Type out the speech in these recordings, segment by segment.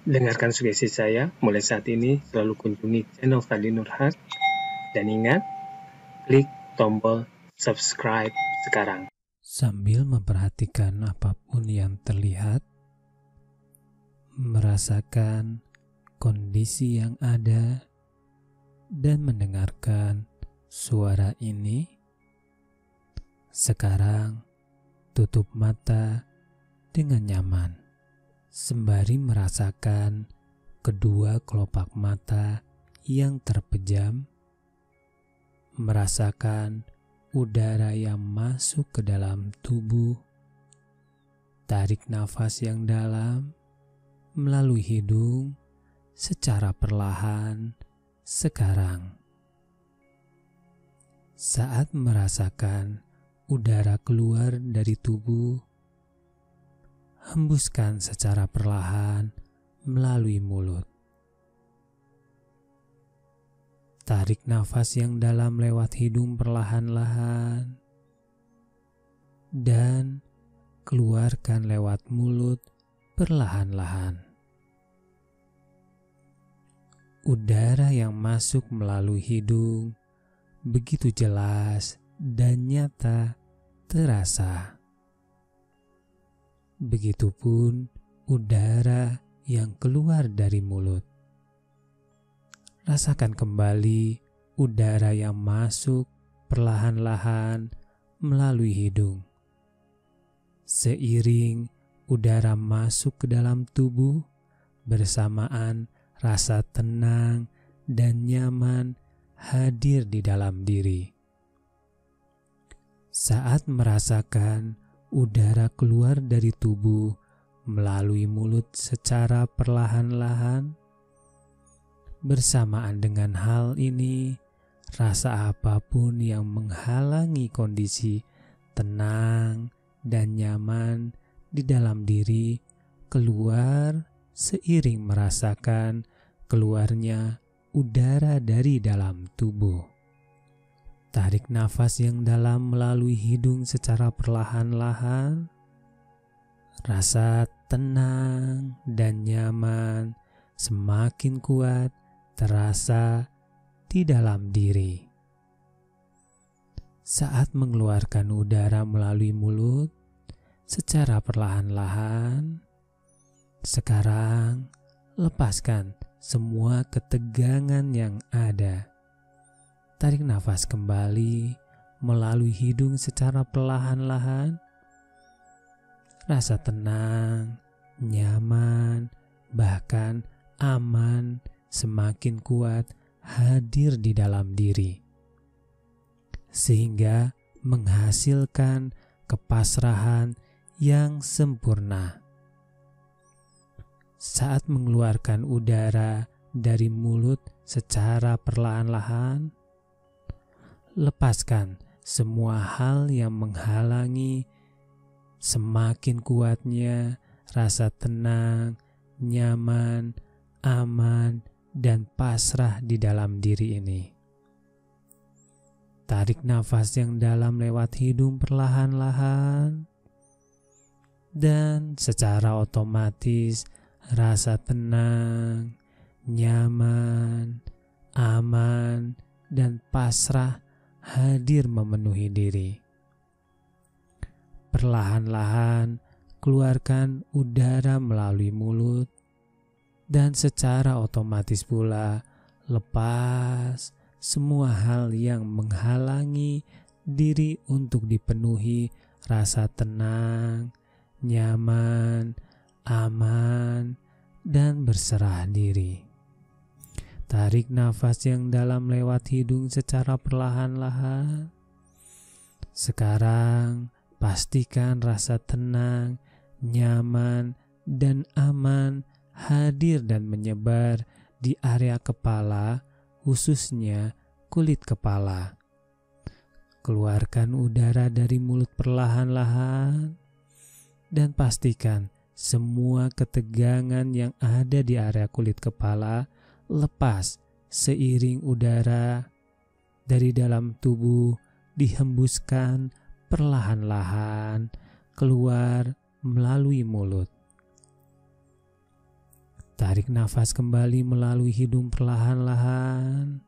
Dengarkan sugesti saya mulai saat ini, selalu kunjungi channel Fadli Nurhak, dan ingat, klik tombol subscribe sekarang. Sambil memperhatikan apapun yang terlihat, merasakan kondisi yang ada, dan mendengarkan suara ini. Sekarang tutup mata dengan nyaman, sembari merasakan kedua kelopak mata yang terpejam, merasakan udara yang masuk ke dalam tubuh. Tarik nafas yang dalam melalui hidung secara perlahan. Sekarang, saat merasakan udara keluar dari tubuh, hembuskan secara perlahan melalui mulut. Tarik nafas yang dalam lewat hidung perlahan-lahan dan keluarkan lewat mulut perlahan-lahan. Udara yang masuk melalui hidung begitu jelas dan nyata terasa. Begitupun udara yang keluar dari mulut. Rasakan kembali udara yang masuk perlahan-lahan melalui hidung. Seiring udara masuk ke dalam tubuh, bersamaan rasa tenang dan nyaman hadir di dalam diri. Saat merasakan udara keluar dari tubuh melalui mulut secara perlahan-lahan, bersamaan dengan hal ini, rasa apapun yang menghalangi kondisi tenang dan nyaman di dalam diri keluar seiring merasakan keluarnya udara dari dalam tubuh. Tarik nafas yang dalam melalui hidung secara perlahan-lahan. Rasa tenang dan nyaman semakin kuat terasa di dalam diri. Saat mengeluarkan udara melalui mulut secara perlahan-lahan, sekarang lepaskan semua ketegangan yang ada. Tarik nafas kembali melalui hidung secara perlahan-lahan. Rasa tenang, nyaman, bahkan aman semakin kuat hadir di dalam diri, sehingga menghasilkan kepasrahan yang sempurna. Saat mengeluarkan udara dari mulut secara perlahan-lahan, lepaskan semua hal yang menghalangi. Semakin kuatnya rasa tenang, nyaman, aman, dan pasrah di dalam diri ini. Tarik nafas yang dalam lewat hidung perlahan-lahan, dan secara otomatis rasa tenang, nyaman, aman, dan pasrah hadir memenuhi diri. Perlahan-lahan keluarkan udara melalui mulut, dan secara otomatis pula lepas semua hal yang menghalangi diri untuk dipenuhi rasa tenang, nyaman, aman, dan berserah diri. Tarik nafas yang dalam lewat hidung secara perlahan-lahan. Sekarang pastikan rasa tenang, nyaman, dan aman hadir dan menyebar di area kepala, khususnya kulit kepala. Keluarkan udara dari mulut perlahan-lahan dan pastikan semua ketegangan yang ada di area kulit kepala lepas seiring udara dari dalam tubuh dihembuskan perlahan-lahan keluar melalui mulut. Tarik nafas kembali melalui hidung perlahan-lahan.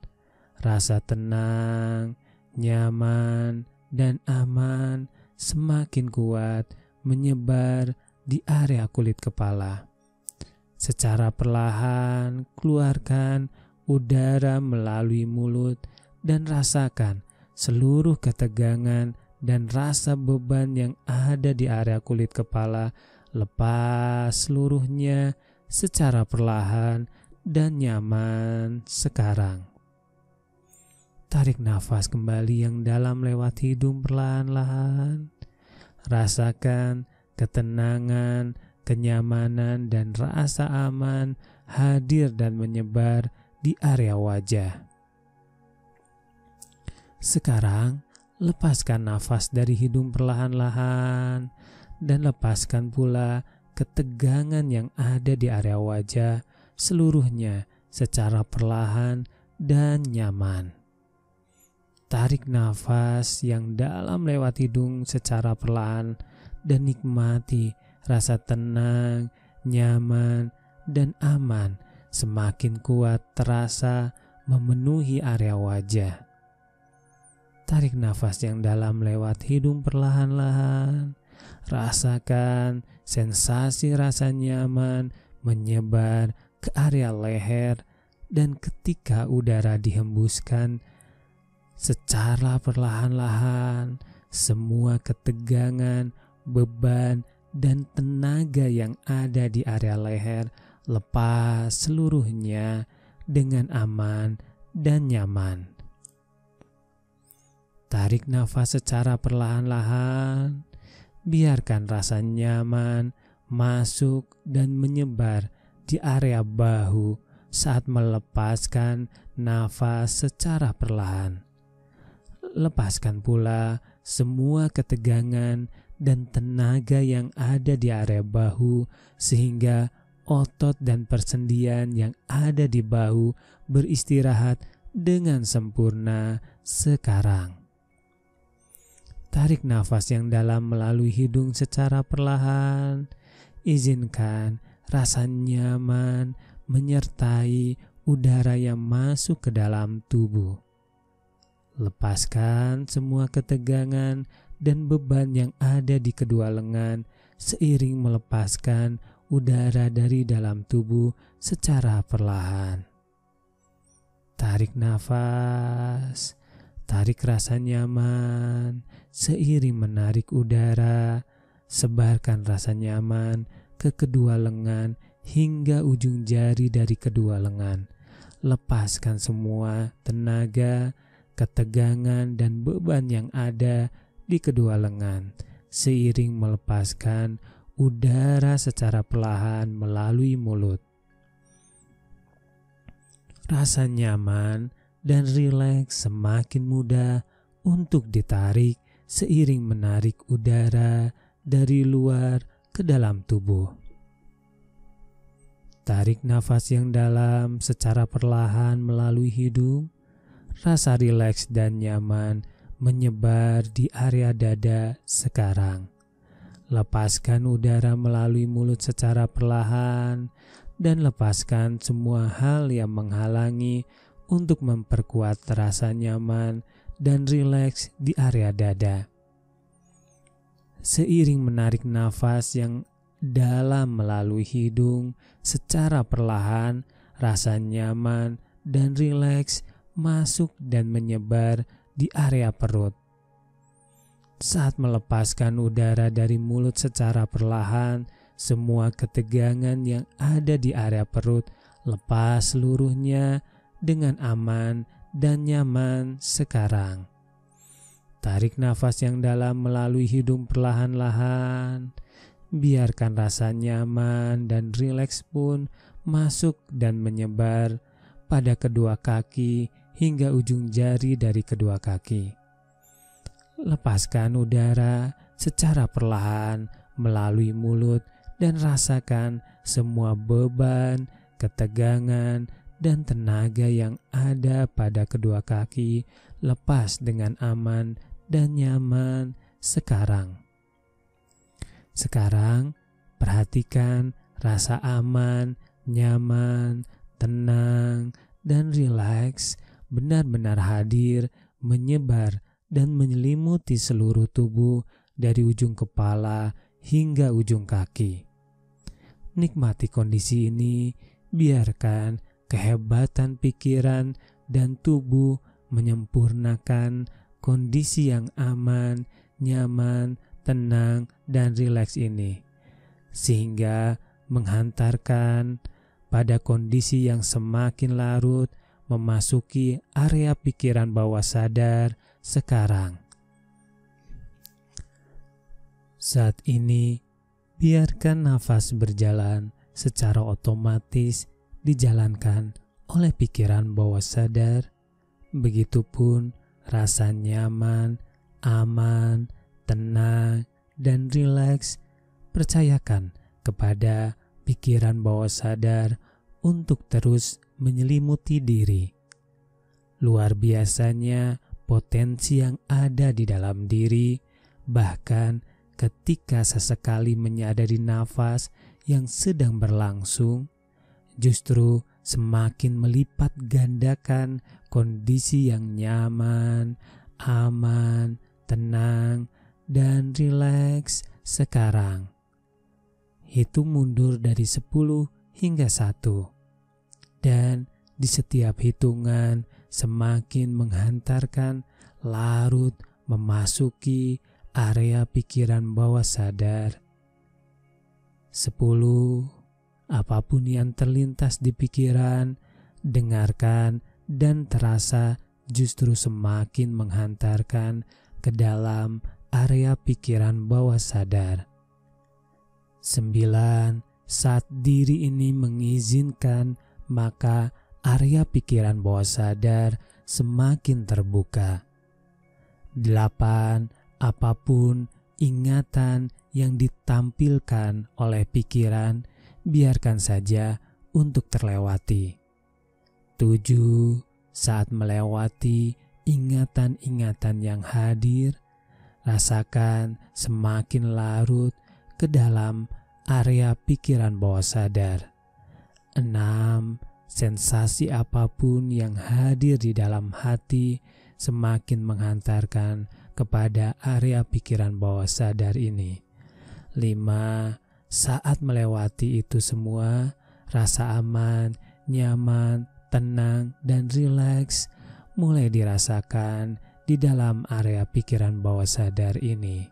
Rasa tenang, nyaman, dan aman semakin kuat menyebar di area kulit kepala. Secara perlahan, keluarkan udara melalui mulut dan rasakan seluruh ketegangan dan rasa beban yang ada di area kulit kepala lepas seluruhnya secara perlahan dan nyaman sekarang. Tarik nafas kembali yang dalam lewat hidung perlahan-lahan. Rasakan ketenangan, kenyamanan, dan rasa aman hadir dan menyebar di area wajah. Sekarang, lepaskan nafas dari hidung perlahan-lahan dan lepaskan pula ketegangan yang ada di area wajah seluruhnya secara perlahan dan nyaman. Tarik nafas yang dalam lewat hidung secara perlahan dan nikmati rasa tenang, nyaman, dan aman semakin kuat terasa memenuhi area wajah. Tarik nafas yang dalam lewat hidung perlahan-lahan. Rasakan sensasi rasa nyaman menyebar ke area leher, dan ketika udara dihembuskan secara perlahan-lahan, semua ketegangan, beban, dan tenaga yang ada di area leher lepas seluruhnya dengan aman dan nyaman. Tarik nafas secara perlahan-lahan. Biarkan rasa nyaman masuk dan menyebar di area bahu saat melepaskan nafas secara perlahan. Lepaskan pula semua ketegangan dan tenaga yang ada di area bahu sehingga otot dan persendian yang ada di bahu beristirahat dengan sempurna sekarang. Tarik nafas yang dalam melalui hidung secara perlahan. Izinkan rasa nyaman menyertai udara yang masuk ke dalam tubuh. Lepaskan semua ketegangan dan beban yang ada di kedua lengan seiring melepaskan udara dari dalam tubuh secara perlahan. Tarik nafas. Tarik rasa nyaman, seiring menarik udara, sebarkan rasa nyaman ke kedua lengan hingga ujung jari dari kedua lengan. Lepaskan semua tenaga, ketegangan, dan beban yang ada di kedua lengan, seiring melepaskan udara secara perlahan melalui mulut. Rasa nyaman dan rileks semakin mudah untuk ditarik seiring menarik udara dari luar ke dalam tubuh. Tarik nafas yang dalam secara perlahan melalui hidung. Rasa rileks dan nyaman menyebar di area dada sekarang. Lepaskan udara melalui mulut secara perlahan dan lepaskan semua hal yang menghalangi untuk memperkuat rasa nyaman dan rileks di area dada. Seiring menarik nafas yang dalam melalui hidung secara perlahan, rasa nyaman dan rileks masuk dan menyebar di area perut. Saat melepaskan udara dari mulut secara perlahan, semua ketegangan yang ada di area perut lepas seluruhnya dengan aman dan nyaman sekarang. Tarik nafas yang dalam melalui hidung perlahan-lahan. Biarkan rasa nyaman dan rileks pun masuk dan menyebar pada kedua kaki hingga ujung jari dari kedua kaki. Lepaskan udara secara perlahan melalui mulut dan rasakan semua beban, ketegangan, dan tenaga yang ada pada kedua kaki lepas dengan aman dan nyaman sekarang. Sekarang perhatikan rasa aman, nyaman, tenang, dan rileks benar-benar hadir, menyebar, dan menyelimuti seluruh tubuh dari ujung kepala hingga ujung kaki. Nikmati kondisi ini, biarkan kehebatan pikiran dan tubuh menyempurnakan kondisi yang aman, nyaman, tenang, dan rileks ini, sehingga menghantarkan pada kondisi yang semakin larut memasuki area pikiran bawah sadar sekarang. Saat ini, biarkan nafas berjalan secara otomatis dijalankan oleh pikiran bawah sadar. Begitupun rasa nyaman, aman, tenang, dan rileks. Percayakan kepada pikiran bawah sadar untuk terus menyelimuti diri. Luar biasanya potensi yang ada di dalam diri, bahkan ketika sesekali menyadari nafas yang sedang berlangsung, justru semakin melipat gandakan kondisi yang nyaman, aman, tenang, dan rileks sekarang. Hitung mundur dari 10 hingga 1. Dan di setiap hitungan semakin menghantarkan larut memasuki area pikiran bawah sadar. 10. Apapun yang terlintas di pikiran, dengarkan dan terasa justru semakin menghantarkan ke dalam area pikiran bawah sadar. 9. Saat diri ini mengizinkan, maka area pikiran bawah sadar semakin terbuka. 8. Apapun ingatan yang ditampilkan oleh pikiran, biarkan saja untuk terlewati. 7. Saat melewati ingatan-ingatan yang hadir, rasakan semakin larut ke dalam area pikiran bawah sadar. 6. Sensasi apapun yang hadir di dalam hati semakin menghantarkan kepada area pikiran bawah sadar ini. 5. Saat melewati itu semua, rasa aman, nyaman, tenang, dan rileks mulai dirasakan di dalam area pikiran bawah sadar ini.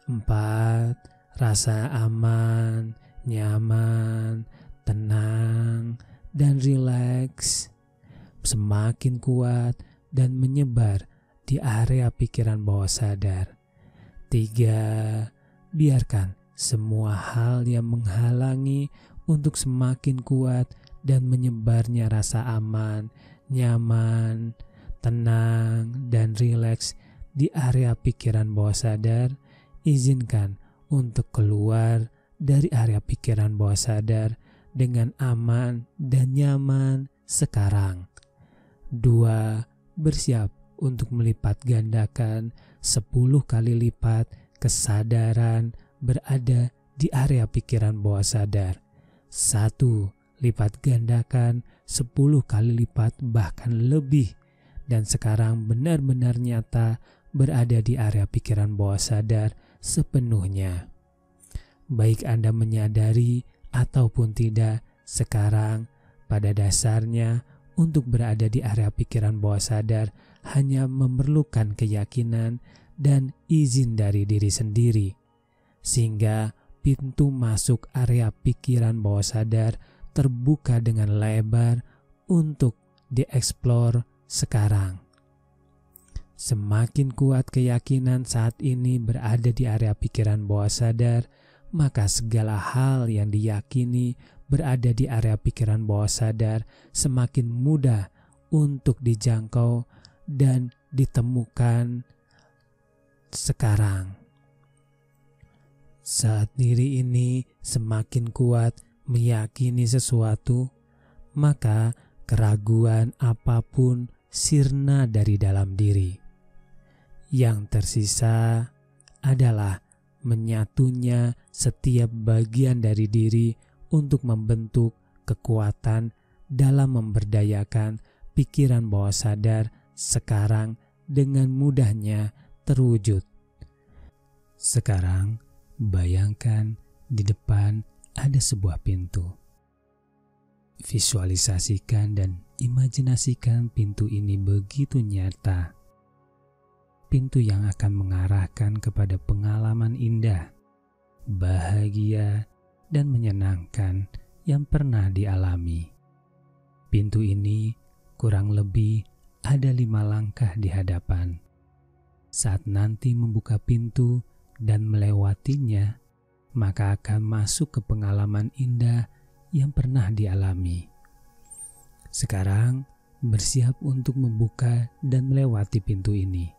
4. Rasa aman, nyaman, tenang, dan rileks semakin kuat dan menyebar di area pikiran bawah sadar. 3. Biarkan semua hal yang menghalangi untuk semakin kuat dan menyebarnya rasa aman, nyaman, tenang, dan rileks di area pikiran bawah sadar, izinkan untuk keluar dari area pikiran bawah sadar dengan aman dan nyaman sekarang. 2. Bersiap untuk melipat gandakan 10 kali lipat kesadaran berada di area pikiran bawah sadar. 1. Lipat gandakan 10 kali lipat bahkan lebih, dan sekarang benar-benar nyata berada di area pikiran bawah sadar sepenuhnya. Baik Anda menyadari ataupun tidak, sekarang pada dasarnya untuk berada di area pikiran bawah sadar hanya memerlukan keyakinan dan izin dari diri sendiri, sehingga pintu masuk area pikiran bawah sadar terbuka dengan lebar untuk dieksplor sekarang. Semakin kuat keyakinan saat ini berada di area pikiran bawah sadar, maka segala hal yang diyakini berada di area pikiran bawah sadar semakin mudah untuk dijangkau dan ditemukan sekarang. Saat diri ini semakin kuat meyakini sesuatu, maka keraguan apapun sirna dari dalam diri. Yang tersisa adalah menyatunya setiap bagian dari diri untuk membentuk kekuatan dalam memberdayakan pikiran bawah sadar sekarang dengan mudahnya terwujud. Sekarang, bayangkan di depan ada sebuah pintu. Visualisasikan dan imajinasikan pintu ini begitu nyata. Pintu yang akan mengarahkan kepada pengalaman indah, bahagia, dan menyenangkan yang pernah dialami. Pintu ini kurang lebih ada 5 langkah di hadapan. Saat nanti membuka pintu dan melewatinya, maka akan masuk ke pengalaman indah yang pernah dialami. Sekarang bersiap untuk membuka dan melewati pintu ini.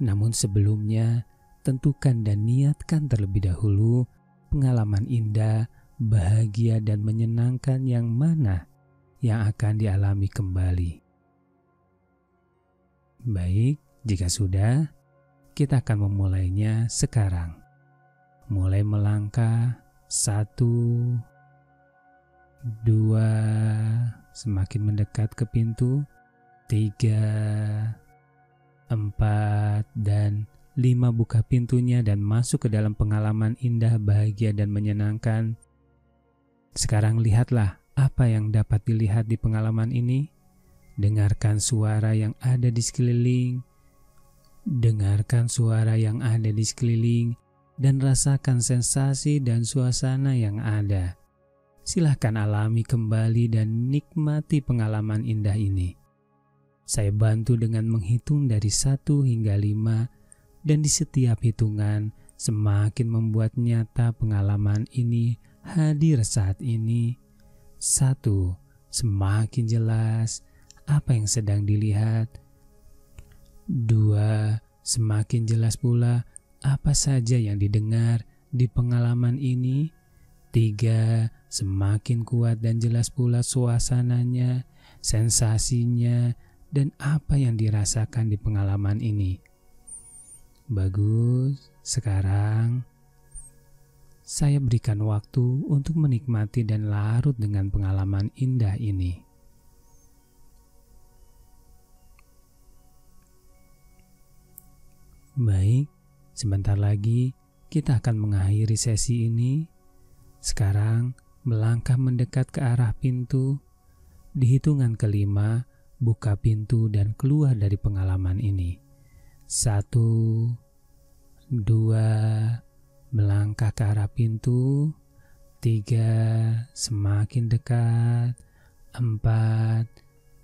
Namun sebelumnya, tentukan dan niatkan terlebih dahulu pengalaman indah, bahagia, dan menyenangkan yang mana yang akan dialami kembali. Baik, jika sudah, kita akan memulainya sekarang. Mulai melangkah, 1, 2, semakin mendekat ke pintu, 3, 4, dan 5 buka pintunya dan masuk ke dalam pengalaman indah, bahagia, dan menyenangkan. Sekarang lihatlah apa yang dapat dilihat di pengalaman ini. Dengarkan suara yang ada di sekeliling. Dengarkan suara yang ada di sekeliling dan rasakan sensasi dan suasana yang ada. Silahkan alami kembali dan nikmati pengalaman indah ini. Saya bantu dengan menghitung dari 1 hingga 5 dan di setiap hitungan semakin membuat nyata pengalaman ini hadir saat ini. 1, semakin jelas apa yang sedang dilihat. 2, semakin jelas pula apa saja yang didengar di pengalaman ini. 3, semakin kuat dan jelas pula suasananya, sensasinya, dan apa yang dirasakan di pengalaman ini. Bagus, sekarang saya berikan waktu untuk menikmati dan larut dengan pengalaman indah ini. Baik, sebentar lagi kita akan mengakhiri sesi ini. Sekarang melangkah mendekat ke arah pintu. Di hitungan ke-5, buka pintu dan keluar dari pengalaman ini. 1, 2, melangkah ke arah pintu. 3, semakin dekat. 4,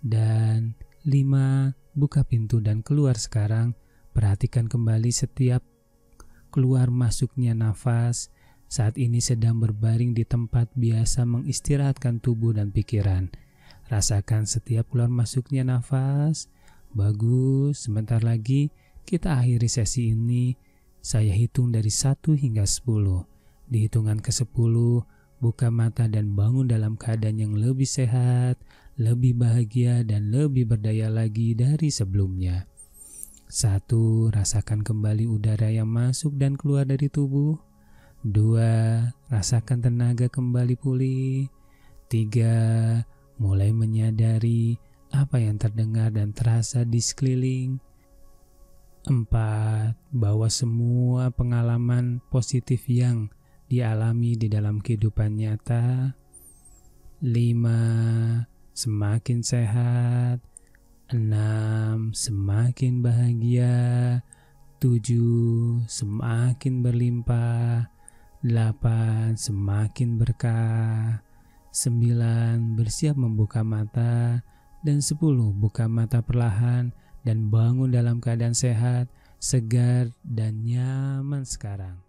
dan 5, buka pintu dan keluar sekarang. Perhatikan kembali setiap keluar masuknya nafas. Saat ini sedang berbaring di tempat biasa mengistirahatkan tubuh dan pikiran. Rasakan setiap keluar masuknya nafas. Bagus, sebentar lagi kita akhiri sesi ini. Saya hitung dari 1 hingga 10. Di hitungan ke-10, buka mata dan bangun dalam keadaan yang lebih sehat, lebih bahagia, dan lebih berdaya lagi dari sebelumnya. 1, rasakan kembali udara yang masuk dan keluar dari tubuh. 2, rasakan tenaga kembali pulih. 3, mulai menyadari apa yang terdengar dan terasa di sekeliling. 4, bawa semua pengalaman positif yang dialami di dalam kehidupan nyata. 5, semakin sehat. 6, semakin bahagia. 7, semakin berlimpah. 8, semakin berkah. 9, bersiap membuka mata. Dan 10, buka mata perlahan dan bangun dalam keadaan sehat, segar, dan nyaman sekarang.